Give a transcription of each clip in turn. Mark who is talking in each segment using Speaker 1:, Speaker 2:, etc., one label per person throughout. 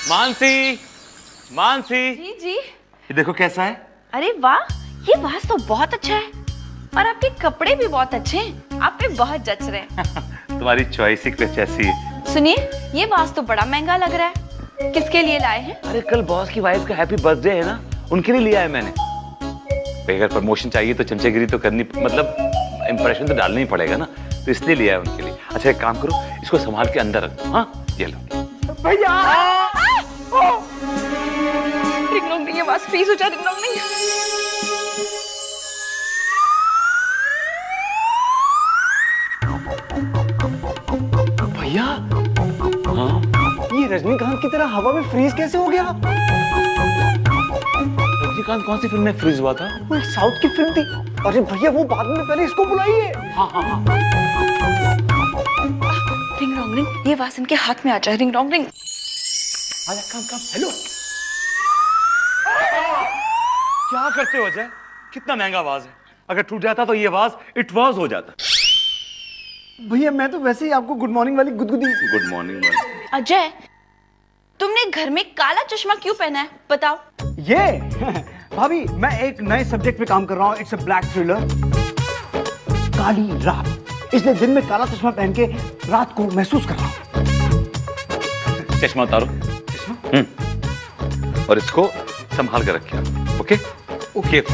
Speaker 1: मानसी, मानसी,
Speaker 2: जी जी।
Speaker 1: ये देखो कैसा है।
Speaker 2: अरे वाह, ये वास तो बहुत अच्छा है और आपके कपड़े भी बहुत अच्छे हैं, आप पे बहुत जच रहे हैं।
Speaker 1: तुम्हारी चॉइस ही कुछ ऐसी है।
Speaker 2: सुनिए, ये वास तो बड़ा महंगा लग रहा है, किसके लिए लाए हैं?
Speaker 1: अरे कल बॉस की वाइफ का हैप्पी बर्थडे है ना, उनके लिए लिया है मैंने। अगर प्रमोशन चाहिए तो चमचेगिरी तो करनी, मतलब इंप्रेशन तो डालना ही पड़ेगा ना, तो इसलिए लिया है उनके लिए। अच्छा एक काम करो, इसको संभाल के अंदर रख दो। हाँ ये लो।
Speaker 3: भैया
Speaker 2: रिंग रोंग नहीं, ये वास फ्रीज हो जा। रिंग रोंग नहीं।
Speaker 3: भैया,
Speaker 1: हाँ
Speaker 3: ये रजनीकांत की तरह हवा में फ्रीज कैसे हो गया?
Speaker 1: रजनीकांत कौन सी फिल्म में फ्रीज हुआ था?
Speaker 3: वो एक साउथ की फिल्म थी। अरे भैया वो बाद में, पहले इसको बुलाइए।
Speaker 1: हाँ हाँ हाँ।
Speaker 2: रिंग रोंग रिंग, ये वास इनके हाथ में आ जाए। रिंग रोंग रिंग।
Speaker 1: आजा कम कम। हेलो, क्या करते हो अजय? कितना महंगा आवाज है, अगर टूट जाता तो ये आवाज इट वाज हो जाता।
Speaker 3: भैया मैं तो वैसे ही आपको गुड मॉर्निंग वाली गुदगुदी।
Speaker 1: Good morning.
Speaker 2: अजय, तुमने घर में काला चश्मा क्यों पहना है, बताओ?
Speaker 3: ये भाभी, मैं एक नए सब्जेक्ट पे काम कर रहा हूँ। इट्स अ ब्लैक थ्रिलर, काली रात। इसलिए दिन में काला चश्मा पहन के रात को महसूस कर रहा हूँ।
Speaker 1: चश्मा उतारो। और इसको संभाल कर रखिए, ओके ओके।
Speaker 4: अरे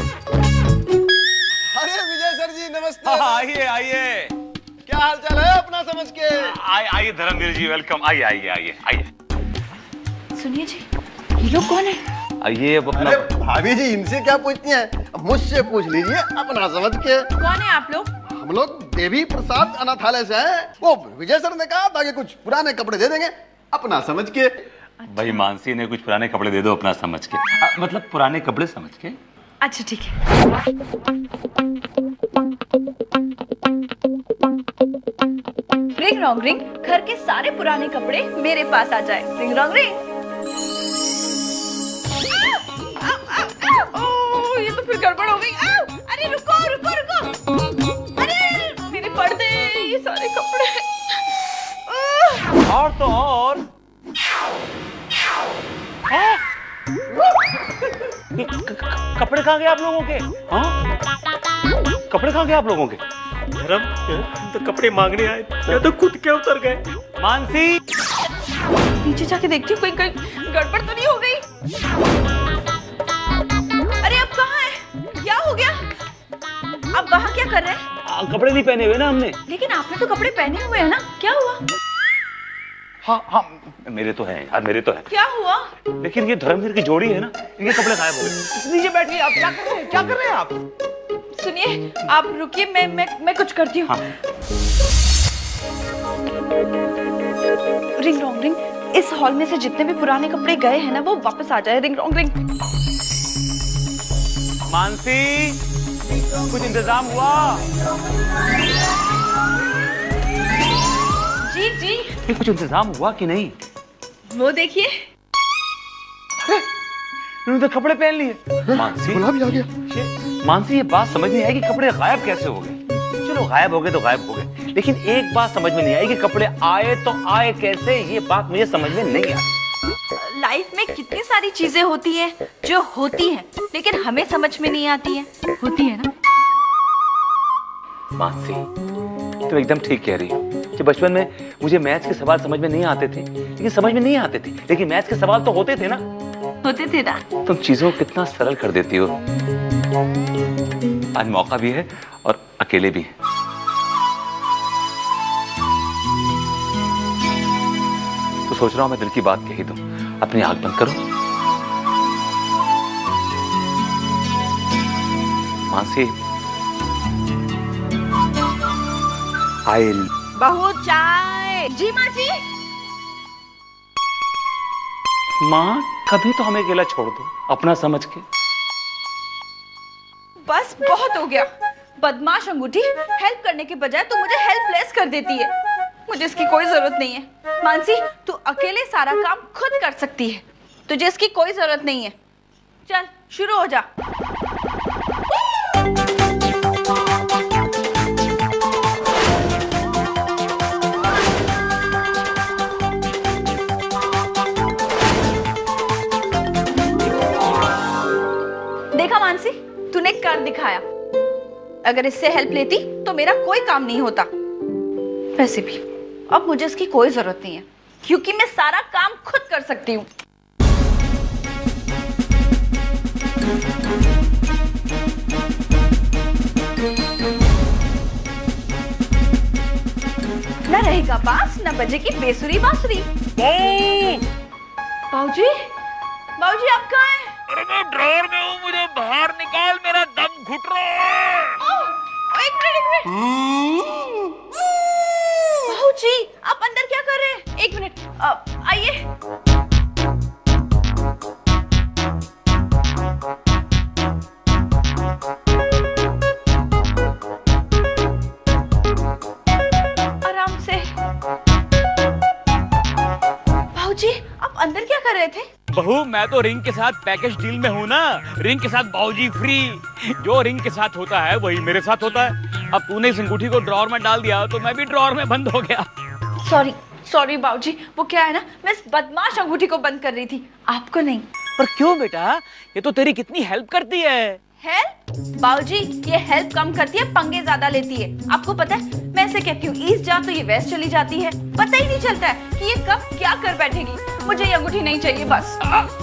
Speaker 4: विजय सर जी नमस्ते।
Speaker 1: आइए आइए।
Speaker 4: क्या हाल चाल है अपना समझ के?
Speaker 1: आइए धर्मवीर जी, वेलकम। आइए आइए आइए आइए।
Speaker 2: सुनिए जी, ये लोग कौन है?
Speaker 1: आइए अब अपना।
Speaker 4: अरे भाभी जी इनसे क्या पूछती हैं, अब मुझसे पूछ लीजिए अपना समझ के।
Speaker 2: कौन है आप लोग?
Speaker 4: हम लोग देवी प्रसाद अनाथालय से हैं। वो विजय सर ने कहा था कि कुछ पुराने कपड़े दे देंगे अपना समझ के।
Speaker 1: भाई मानसी ने कुछ पुराने कपड़े दे दो अपना समझ के। मतलब पुराने कपड़े समझ के।
Speaker 2: अच्छा ठीक है। रिंग रोंग रिंग, घर के सारे पुराने कपड़े मेरे पास आ जाए। रिंग रोंग रिंग। ये तो फिर गड़बड़ हो गई। अरे रुको रुको रुको, अरे मेरे पर्दे, ये सारे कपड़े।
Speaker 1: और तो और कपड़े कहाँ गए आप लोगों के? हाँ कपड़े कहाँ गए आप लोगों के?
Speaker 3: धर्म, तो कपड़े मांगने आए या तो खुद के उतर गए।
Speaker 1: मानसी,
Speaker 2: नीचे जाके देखती हूँ, कोई गड़बड़ तो नहीं हो गई। अरे अब कहाँ है, क्या हो गया? अब वहाँ क्या कर रहे हैं?
Speaker 1: कपड़े नहीं पहने हुए ना हमने।
Speaker 2: लेकिन आपने तो कपड़े पहने हुए हैं ना, क्या हुआ?
Speaker 1: हाँ हाँ मेरे तो हैं यार, मेरे तो हैं।
Speaker 2: क्या हुआ?
Speaker 1: लेकिन ये धर्मवीर की जोड़ी है ना, इनके कपड़े गायब हो गए।
Speaker 3: नीचे बैठिए, आप क्या कर रहे हैं? क्या कर रहे हैं आप?
Speaker 2: सुनिए, आप रुकिए, मैं कुछ करती हूँ।
Speaker 1: हाँ।
Speaker 2: रिंग रोंग रिंग, इस हॉल में से जितने भी पुराने कपड़े गए हैं ना, वो वापस आ जाए। रिंग रोंग रिंग।
Speaker 1: मानसी, कुछ इंतजाम हुआ?
Speaker 2: जी जी।
Speaker 1: ये कुछ इंतजाम हुआ कि नहीं?
Speaker 2: वो देखिए,
Speaker 1: इन्होंने तो कपड़े पहन लिए। मानसी,
Speaker 4: बुला भी आ गया।
Speaker 1: मानसी ये बात समझ नहीं आई कि कपड़े गायब कैसे हो गए। चलो गायब हो गए तो गायब हो गए, लेकिन एक बात समझ में नहीं आई कि कपड़े आए तो आए कैसे। ये बात मुझे समझ में नहीं आई।
Speaker 2: लाइफ में कितनी सारी चीजें होती हैं जो होती हैं, लेकिन हमें समझ में नहीं आती हैं। होती है ना?
Speaker 1: मानसी, तुम एकदम ठीक कह रही हो। कि बचपन में मुझे मैथ्स के सवाल समझ में नहीं आते थे, लेकिन समझ में नहीं आते थे, लेकिन मैथ्स के सवाल तो होते थे ना।
Speaker 2: होते थे ना।
Speaker 1: तुम चीजों को कितना सरल कर देती हो। आज मौका भी है और अकेले भी है। तो सोच रहा हूं मैं दिल की बात कही दूं। अपनी आंख बंद करो। मानसी,
Speaker 2: बहू चाय। जी माँ जी।
Speaker 1: माँ कभी तो हमें अकेला छोड़ दो अपना समझ के।
Speaker 2: बस बहुत हो गया। बदमाश अंगूठी, हेल्प करने के बजाय तू मुझे हेल्पलेस कर देती है। मुझे इसकी कोई जरूरत नहीं है। मानसी, तू अकेले सारा काम खुद कर सकती है, तुझे इसकी कोई जरूरत नहीं है। चल शुरू हो जा। अगर इससे हेल्प लेती तो मेरा कोई काम नहीं होता। वैसे भी अब मुझे इसकी कोई जरूरत नहीं है, क्योंकि मैं सारा काम खुद कर सकती हूँ। न रहेगा बांस न बजेगी बेसुरी बांसुरी। बाबूजी, बाबूजी आप कहाँ हैं?
Speaker 5: अरे मैं ड्रॉर में हूँ, मुझे बाहर निकाल, मेरा दम घुट रहा है।
Speaker 2: एक मिनट। बाबूजी आप अंदर क्या कर रहे हैं? एक मिनट आइए। आराम से। बाबूजी आप अंदर क्या कर रहे थे?
Speaker 5: बहू मैं तो रिंग के साथ पैकेज डील में हूँ ना, रिंग के साथ बाबूजी फ्री। जो रिंग के साथ होता है वही मेरे साथ होता है। अब तूने इस अंगूठी को ड्रॉर में डाल दिया तो मैं भी ड्रॉर में बंद हो गया।
Speaker 2: सॉरी बाबूजी, वो क्या है ना, मैं इस बदमाश अंगूठी को बंद कर रही थी, आपको नहीं।
Speaker 5: पर क्यों बेटा, ये तो तेरी कितनी हेल्प करती है।
Speaker 2: हेल्प? बाबूजी ये हेल्प कम करती है, पंगे ज्यादा लेती है। आपको पता है मैं ऐसे कहती हूँ ईस्ट जा तो ये वेस्ट चली जाती है, पता ही नहीं चलता है कि ये कब क्या कर बैठेगी। मुझे ये अंगूठी नहीं चाहिए बस।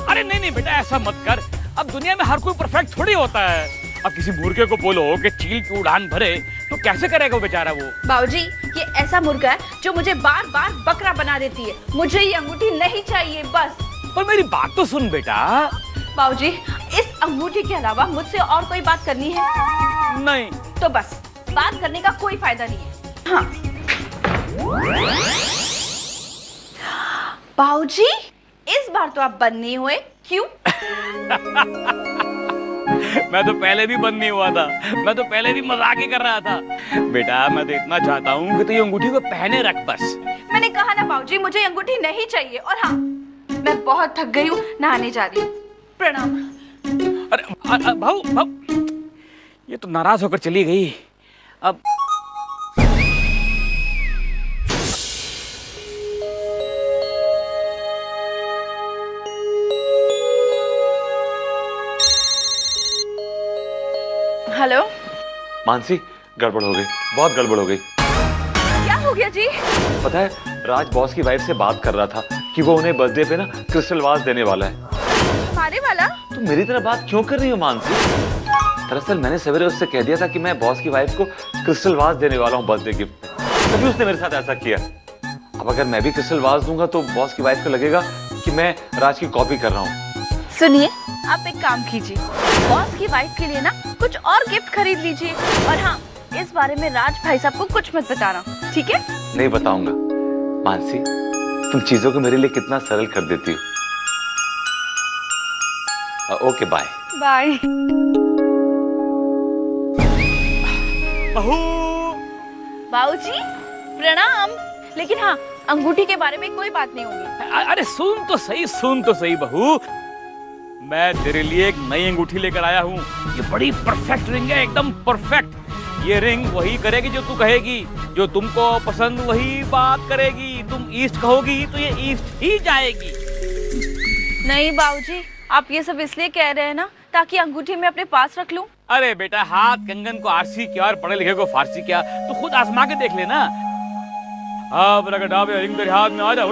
Speaker 5: अरे नहीं बेटा ऐसा मत कर, अब दुनिया में हर कोई परफेक्ट थोड़ी होता है। अब किसी मूर्खे को बोलो कि चील की उड़ान भरे तो कैसे करेगा वो बेचारा वो।
Speaker 2: बाबूजी ये ऐसा मुर्गा है जो मुझे बार बार बकरा बना देती है, मुझे ये अंगूठी नहीं चाहिए बस।
Speaker 5: पर मेरी बात तो सुन बेटा।
Speaker 2: बाबूजी इस अंगूठी के अलावा मुझसे और कोई बात करनी है?
Speaker 5: नहीं।
Speaker 2: तो बस बात करने का कोई फायदा नहीं है। हाँ बाबूजी इस बार तो आप बंद नहीं हुए, क्यों?
Speaker 5: मैं तो पहले भी बंद नहीं हुआ था, मैं तो पहले भी मजाक ही कर रहा था। बेटा मैं तो इतना चाहता हूँ कि तू ये अंगूठी को पहने रख बस। मैंने
Speaker 2: कहा ना बाबूजी मुझे अंगूठी नहीं चाहिए। और हाँ मैं बहुत थक गई हूँ, नहाने जा रही हूँ। प्रणाम।
Speaker 5: अरे भाऊ ये तो नाराज होकर चली गई। अब
Speaker 2: हेलो
Speaker 1: मानसी, गड़बड़ हो गई, बहुत गड़बड़ हो गई।
Speaker 2: क्या हो गया जी?
Speaker 1: पता है राज बॉस की वाइफ से बात कर रहा था कि वो उन्हें बर्थडे पे ना क्रिस्टल वाज देने वाला है।
Speaker 2: हमारे वाला?
Speaker 1: तुम मेरी तरह बात क्यों कर रही हो मानसी? दरअसल मैंने सवेरे उससे कह दिया था कि मैं बॉस की वाइफ को क्रिस्टल वाज देने वाला हूँ बर्थडे गिफ्ट में, तभी उसने मेरे साथ ऐसा किया। अब अगर मैं भी क्रिस्टल वाज दूंगा तो बॉस की वाइफ को लगेगा कि मैं राज की कॉपी कर रहा हूँ।
Speaker 2: सुनिए आप एक काम कीजिए, बॉस की वाइफ के लिए ना कुछ और गिफ्ट खरीद लीजिए। और हाँ इस बारे में राज भाई साहब को कुछ मत बताना, ठीक है?
Speaker 1: नहीं बताऊंगा। मानसी तुम चीजों को मेरे लिए कितना सरल कर देती हो। Okay bye.
Speaker 2: बाय।
Speaker 5: बहू।
Speaker 2: बाबूजी प्रणाम। लेकिन हाँ अंगूठी के बारे में कोई बात नहीं होगी।
Speaker 5: अरे सुन तो सही बहू, मैं तेरे लिए एक नई अंगूठी लेकर आया हूँ। ये बड़ी परफेक्ट रिंग है, एकदम परफेक्ट। ये रिंग वही करेगी जो तू कहेगी, जो तुमको पसंद वही बात करेगी। तुम ईस्ट कहोगी तो ये ईस्ट ही जाएगी।
Speaker 2: नहीं बाबूजी आप ये सब इसलिए कह रहे हैं ना ताकि अंगूठी मैं अपने पास रख लूं।
Speaker 5: अरे बेटा हाथ कंगन को आरसी क्या और पढ़े लिखे को फारसी क्या, तो खुद आजमा के देख लेना। अब रिंग तेरे हाथ में आ जा।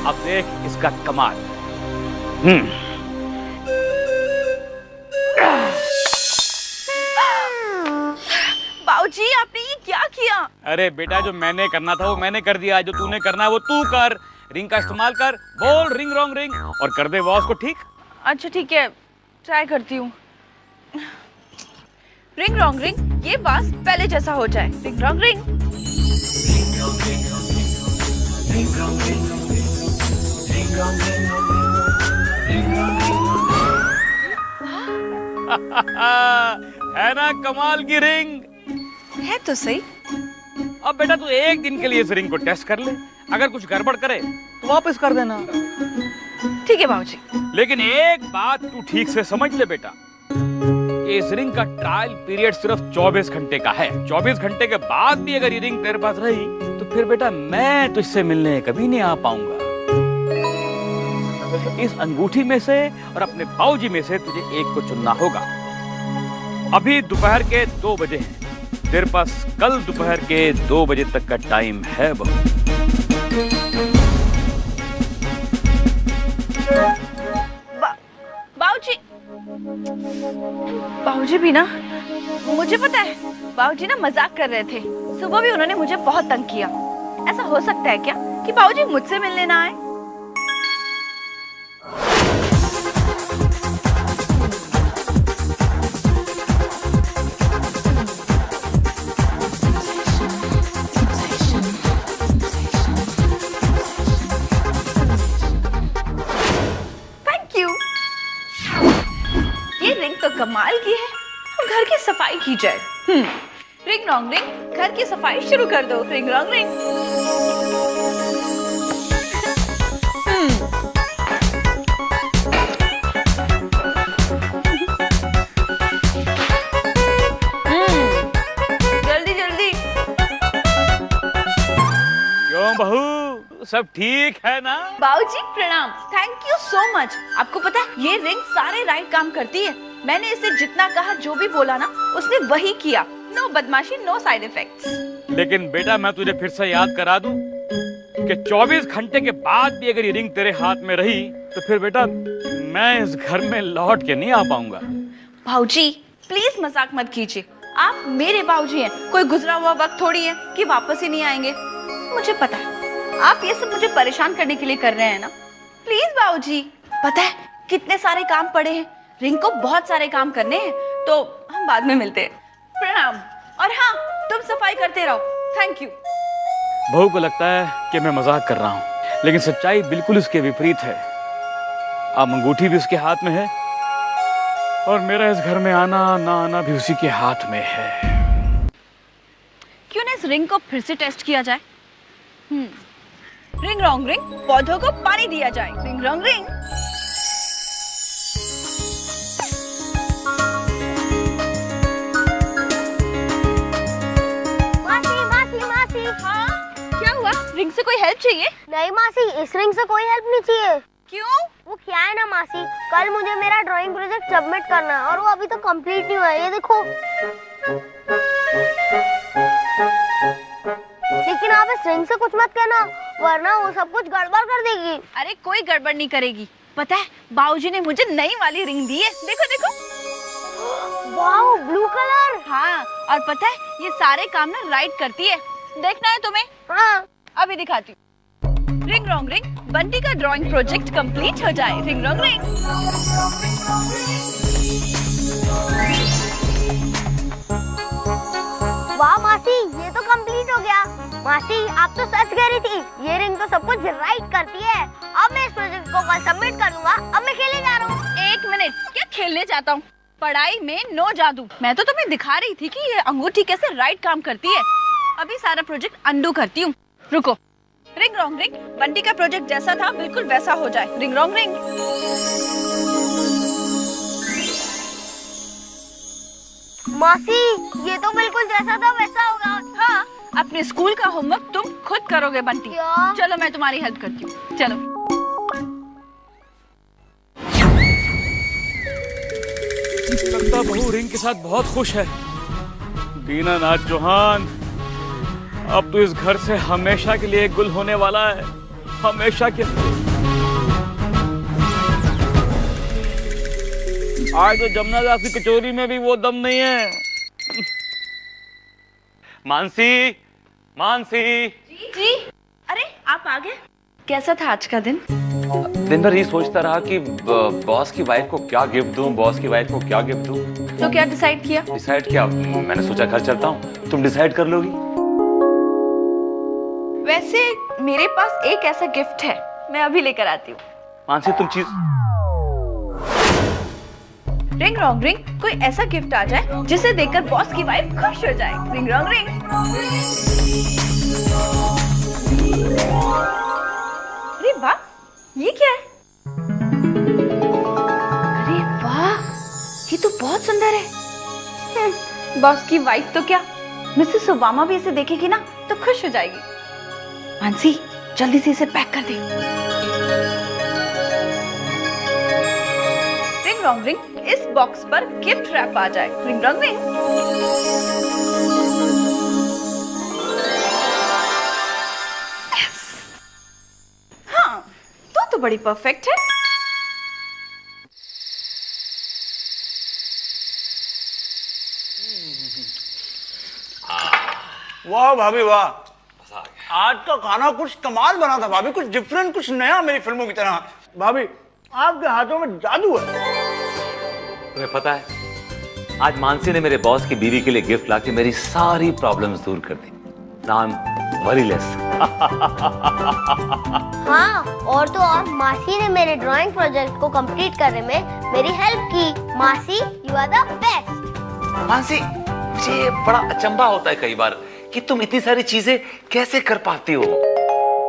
Speaker 5: अब देख इसका कमाल।
Speaker 2: बाबूजी आपने ये क्या किया?
Speaker 5: अरे बेटा जो मैंने करना था वो मैंने कर दिया, जो तूने करना है वो तू कर। रिंग का इस्तेमाल कर, बोल रिंग रॉन्ग रिंग और कर दे बॉस को ठीक।
Speaker 2: अच्छा ठीक है ट्राई करती हूँ। रिंग रॉन्ग रिंग, ये बास पहले जैसा हो जाए। Ring wrong ring.
Speaker 5: है ना कमाल की रिंग?
Speaker 2: है तो सही।
Speaker 5: अब बेटा तू एक दिन के लिए इस रिंग को टेस्ट कर ले, अगर कुछ गड़बड़ करे तो वापस कर देना।
Speaker 2: ठीक है बाबूजी।
Speaker 5: लेकिन एक बात तू ठीक से समझ ले बेटा, इस रिंग का ट्रायल पीरियड सिर्फ 24 घंटे का है। 24 घंटे के बाद भी अगर ये रिंग तेरे पास रही तो फिर बेटा मैं तुझसे मिलने कभी नहीं आ पाऊंगा। इस अंगूठी में से और अपने बाबूजी में से तुझे एक को चुनना होगा। अभी दोपहर के 2 बजे हैं, तेरे पास कल दोपहर के 2 बजे तक का टाइम है बहू।
Speaker 2: बाबूजी भी ना, मुझे पता है बाबूजी ना मजाक कर रहे थे। सुबह भी उन्होंने मुझे बहुत तंग किया। ऐसा हो सकता है क्या कि बाबूजी मुझसे मिलने ना आए? Thank you. ये रिंग तो कमाल की है। घर की सफाई की जाए। रिंग रॉन्ग रिंग, घर की सफाई शुरू कर दो। Ring wrong ring. जल्दी जल्दी।
Speaker 5: क्यों बहू, सब ठीक है ना?
Speaker 2: बाबूजी प्रणाम। Thank you so much. आपको पता है ये रिंग सारे राइट काम करती है। मैंने इसे जितना कहा, जो भी बोला ना, उसने वही किया। नो बदमाशी, नो साइड इफेक्ट्स।
Speaker 5: लेकिन बेटा मैं तुझे फिर से याद करा दूं कि 24 घंटे के बाद भी अगर ये रिंग तेरे हाथ में रही तो फिर बेटा मैं इस घर में लौट के नहीं आ पाऊंगा।
Speaker 2: बाबूजी प्लीज मजाक मत कीजिए। आप मेरे बाबूजी हैं, कोई गुजरा हुआ वक्त थोड़ी है कि वापस ही नहीं आएंगे। मुझे पता है आप ये सब मुझे परेशान करने के लिए कर रहे हैं ना। प्लीज बाबूजी, पता है कितने सारे काम पड़े हैं। रिंग को बहुत सारे काम करने हैं, तो हम बाद में मिलते हैं। प्रणाम। और हाँ, तुम सफाई करते रहो। Thank you.
Speaker 5: बहू को लगता है कि मैं मजाक कर रहा हूँ, लेकिन सच्चाई बिल्कुल उसके विपरीत है। अब अंगूठी भी उसके हाथ में है और मेरा इस घर में आना ना आना भी उसी के हाथ में है।
Speaker 2: क्यों ना इस रिंग को फिर से टेस्ट किया जाए? रिंग रॉन्ग रिंग, पौधों को पानी दिया जाए। Ring wrong ring. हाँ, क्या हुआ? रिंग से कोई हेल्प चाहिए?
Speaker 6: नहीं मासी, इस रिंग से कोई हेल्प नहीं चाहिए।
Speaker 2: क्यों?
Speaker 6: वो क्या है ना मासी, कल मुझे मेरा ड्राइंग प्रोजेक्ट सबमिट करना है और वो अभी तो कंप्लीट नहीं हुआ है। ये देखो। लेकिन आप इस रिंग से कुछ मत कहना, वरना वो सब कुछ गड़बड़ कर देगी।
Speaker 2: अरे कोई गड़बड़ नहीं करेगी। पता है बाबूजी ने मुझे नई वाली रिंग दी है। देखो देखो।
Speaker 6: Wow, blue colour.
Speaker 2: हाँ, और पता है ये सारे काम ना राइट करती है। देखना है तुम्हें?
Speaker 6: हाँ।
Speaker 2: अभी दिखाती हूँ। रिंग रॉन्ग रिंग, बंटी का ड्राइंग प्रोजेक्ट कंप्लीट हो जाए। Ring wrong ring.
Speaker 6: वाह मासी, ये तो कंप्लीट हो गया। मासी आप तो सच कह रही थी, ये रिंग तो सब कुछ राइट करती है। अब मैं इस प्रोजेक्ट को कल सबमिट कर दूंगा। अब मैं खेलने जा रहा हूँ।
Speaker 2: 1 मिनट, क्या खेलने जाता हूँ? पढ़ाई में नो जादू। मैं तो तुम्हें दिखा रही थी कि ये अंगूठी कैसे राइट काम करती है। अभी सारा प्रोजेक्ट अंडू करती हूँ। रुको। रिंग रॉन्ग रिंग, बंटी का प्रोजेक्ट जैसा था बिल्कुल वैसा हो जाए। Ring wrong ring.
Speaker 6: मासी ये तो बिल्कुल जैसा था वैसा होगा।
Speaker 2: हाँ, अपने स्कूल का होमवर्क तुम खुद करोगे बंटी।
Speaker 6: क्या?
Speaker 2: चलो मैं तुम्हारी हेल्प करती हूँ। चलो।
Speaker 5: लगता बहू रिंग के साथ बहुत खुश है। दीनानाथ चौहान, अब तो इस घर से हमेशा के लिए गुल होने वाला है। हमेशा के लिए। आज तो जमुना दास की कचौरी में भी वो दम नहीं है।
Speaker 1: मानसी, मानसी।
Speaker 2: जी। अरे आप आ गए। कैसा था आज का दिन?
Speaker 1: दिन भर ये सोचता रहा कि बॉस की वाइफ को क्या गिफ्ट दूं, बॉस की वाइफ को क्या गिफ्ट दूं।
Speaker 2: तो क्या डिसाइड किया?
Speaker 1: डिसाइड किया, मैंने सोचा घर चलता हूँ, तुम डिसाइड कर लोगी।
Speaker 2: वैसे मेरे पास एक ऐसा गिफ्ट है, मैं अभी लेकर आती हूँ।
Speaker 1: मानसी तुम चीज।
Speaker 2: रिंग रॉन्ग रिंग, कोई ऐसा गिफ्ट आ जाए जिसे देखकर बॉस की वाइफ खुश हो जाए। Ring wrong ring. अरे वाह, ये क्या है? अरे वाह, ये तो बहुत सुंदर है। बॉस की वाइफ तो क्या, मिसेस ओबामा भी इसे देखेगी ना तो खुश हो जाएगी। मानसी जल्दी से इसे पैक कर दे। रिंग रॉन्ग रिंग, इस बॉक्स पर गिफ्ट रैप आ जाए। Ring wrong ring. हाँ, तो बड़ी परफेक्ट है।
Speaker 3: वाह भाभी वाह, आज का खाना कुछ कमाल बना था भाभी, कुछ डिफरेंट, कुछ नया मेरी फिल्मों की तरह। भाभी आपके हाथों में जादू है।
Speaker 1: तुम्हें पता है आज मानसी ने मेरे बॉस की बीवी के लिए गिफ्ट लाके मेरी सारी प्रॉब्लम्स दूर कर दी। नाम वरीलेस।
Speaker 6: हाँ, और तो और मासी ने मेरे ड्राइंग प्रोजेक्ट को कंप्लीट करने में मेरी हेल्प की। मासी you are the best.
Speaker 1: Mansi मुझे बड़ा अचंभा होता है कई बार कि तुम इतनी सारी चीजें कैसे कर पाती हो।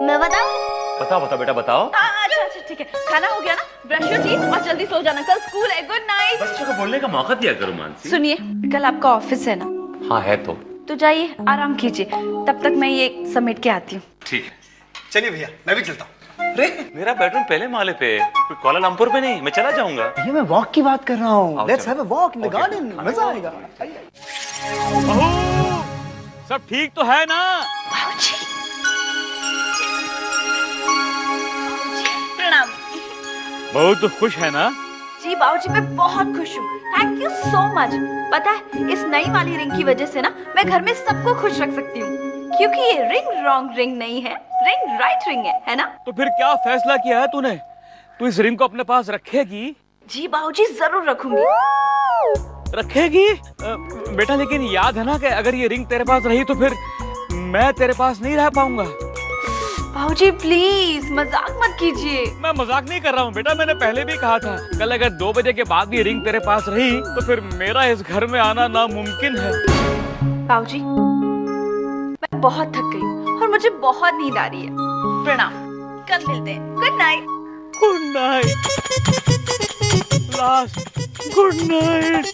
Speaker 6: मैं बताऊं?
Speaker 1: बताओ बताओ बेटा बताओ।
Speaker 2: अच्छा ठीक है, खाना हो गया ना, ब्रश योर टीथ और जल्दी सो जाना, कल स्कूल है। Good night.
Speaker 1: बच्चों को बोलने का मौका दिया करो मानसी।
Speaker 2: सुनिए, कल आपका ऑफिस है ना?
Speaker 1: हाँ है तो
Speaker 2: जाइए आराम कीजिए, तब तक मैं ये समेट के आती हूँ।
Speaker 1: ठीक है।
Speaker 3: चलिए भैया मैं भी चलता हूँ।
Speaker 1: अरे मेरा बेडरूम पहले माले पे, कोई कुआलालंपुर पे नहीं, मैं चला जाऊंगा।
Speaker 3: ये मैं वॉक की बात कर रहा हूँ।
Speaker 1: आओ,
Speaker 3: लेट्स
Speaker 1: चलो।
Speaker 3: Have a walk in the
Speaker 1: Okay,
Speaker 3: garden,
Speaker 1: okay,
Speaker 3: मजा आएगा।
Speaker 5: बहू सब ठीक तो है ना?
Speaker 2: प्रणाम।
Speaker 5: बहू तो खुश है ना?
Speaker 2: जी बाबूजी मैं बहुत खुश हूँ, थैंक यू सो मच। पता है इस नई वाली रिंग की वजह से ना मैं घर में सबको खुश रख सकती हूँ, क्योंकि ये रिंग रॉन्ग रिंग नहीं है, रिंग राइट रिंग है ना?
Speaker 5: तो फिर क्या फैसला किया है तूने? तू इस रिंग को अपने पास रखेगी?
Speaker 2: जी बाबूजी जरूर रखूंगी।
Speaker 5: रखेगी? बेटा लेकिन याद है ना कि अगर ये रिंग तेरे पास रही तो फिर मैं तेरे पास नहीं रह पाऊंगा।
Speaker 2: बाबूजी प्लीज मजाक मत कीजिए।
Speaker 5: मैं मजाक नहीं कर रहा हूँ बेटा, मैंने पहले भी कहा था कल अगर 2 बजे के बाद भी रिंग तेरे पास रही तो फिर मेरा इस घर में आना नामुमकिन है।
Speaker 2: बाबूजी मैं बहुत थक गई हूँ और मुझे बहुत नींद आ रही है। प्रणाम, कल मिलते हैं। Good night.
Speaker 5: Good night last, good night.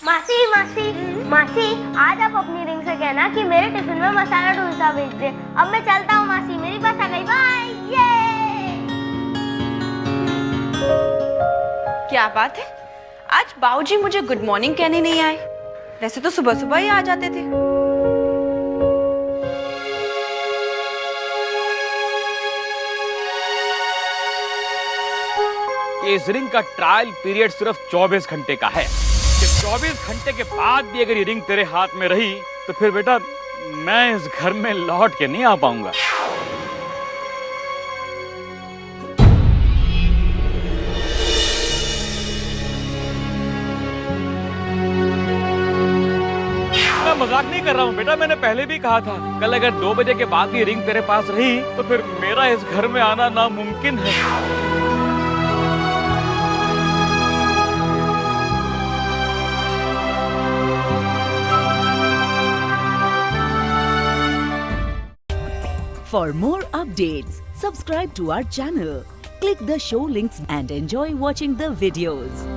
Speaker 6: मासी मासी मासी, आज आप अपनी रिंग से कहना कि मेरे टिफिन में मसाला डोसा भेज दे। अब मैं चलता हूँ मासी, मेरी बस आ गई। बाय। ये
Speaker 2: क्या बात है, आज बाबूजी मुझे गुड मॉर्निंग कहने नहीं आए, वैसे तो सुबह सुबह ही आ जाते थे।
Speaker 5: इस रिंग का ट्रायल पीरियड सिर्फ 24 घंटे का है। कि 24 घंटे के बाद भी अगर ये रिंग तेरे हाथ में रही तो फिर बेटा मैं इस घर में लौट के नहीं आ पाऊंगा। मैं मजाक नहीं कर रहा हूँ बेटा, मैंने पहले भी कहा था कल अगर 2 बजे के बाद भी रिंग तेरे पास रही तो फिर मेरा इस घर में आना नामुमकिन है।
Speaker 7: For more updates, subscribe to our channel, click the show links and enjoy watching the videos.